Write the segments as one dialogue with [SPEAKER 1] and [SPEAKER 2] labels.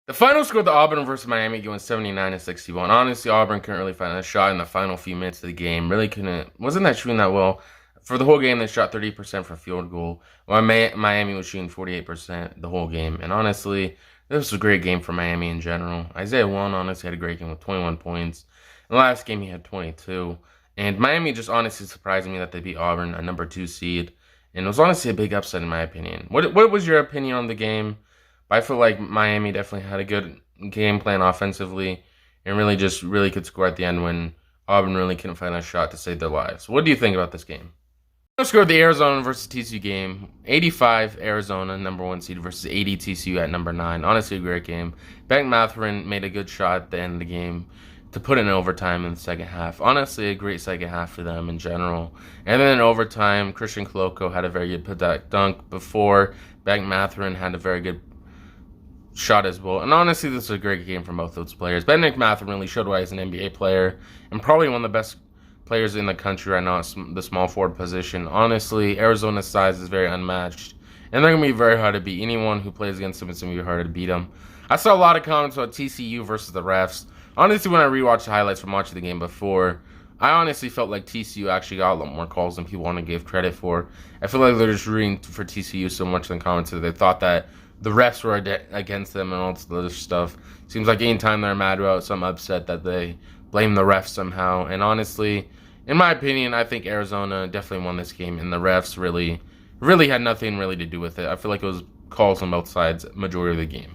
[SPEAKER 1] The final score, the Auburn versus Miami game was 79-61. Honestly, Auburn couldn't really find a shot in the final few minutes of the game. Really wasn't that shooting that well. For the whole game, they shot 30% for field goal, while Miami was shooting 48% the whole game. And honestly, this was a great game for Miami in general. Isaiah Wong honestly had a great game with 21 points. In the last game, he had 22. And Miami just honestly surprised me that they beat Auburn, a number 2 seed. And it was honestly a big upset in my opinion. What was your opinion on the game? But I feel like Miami definitely had a good game plan offensively and really could score at the end when Auburn really couldn't find a shot to save their lives. What do you think about this game? Let's score the Arizona versus TCU game. 85 Arizona, number 1 seed, versus 80 TCU at number 9. Honestly, a great game. Beck Matherin made a good shot at the end of the game to put in overtime in the second half. Honestly, a great second half for them in general. And then in overtime, Christian Coloco had a very good put dunk before Beck Matherin had a very good shot as well. And honestly, this was a great game from both those players. Benedict Matherin really showed why he's an NBA player and probably one of the best players in the country right now at the small forward position. Honestly, Arizona's size is very unmatched, and they're going to be very hard to beat. Anyone who plays against them is going to be hard to beat them. I saw a lot of comments about TCU versus the refs. Honestly, when I rewatched the highlights from watching the game before, I honestly felt like TCU actually got a lot more calls than people want to give credit for. I feel like they're just rooting for TCU so much in the comments that they thought that the refs were against them and all this other stuff. Seems like anytime they're mad about some upset that they blame the refs somehow. And honestly, in my opinion, I think Arizona definitely won this game, and the refs really had nothing really to do with it. I feel like it was calls on both sides majority of the game.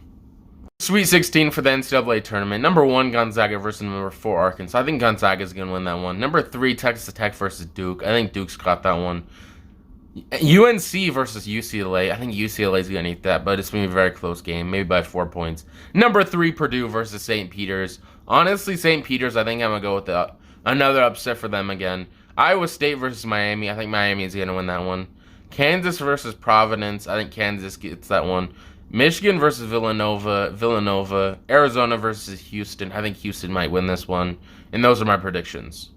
[SPEAKER 1] Sweet 16 for the NCAA tournament. Number 1, Gonzaga versus number 4, Arkansas. I think Gonzaga's going to win that one. Number 3, Texas Tech versus Duke. I think Duke's got that one. UNC versus UCLA. I think UCLA is going to eat that, but it's going to be a very close game, maybe by 4 points. Number 3, Purdue versus St. Peter's. Honestly, St. Peter's, I think I'm going to go with another upset for them again. Iowa State versus Miami. I think Miami is going to win that one. Kansas versus Providence. I think Kansas gets that one. Michigan versus Villanova. Arizona versus Houston. I think Houston might win this one. And those are my predictions.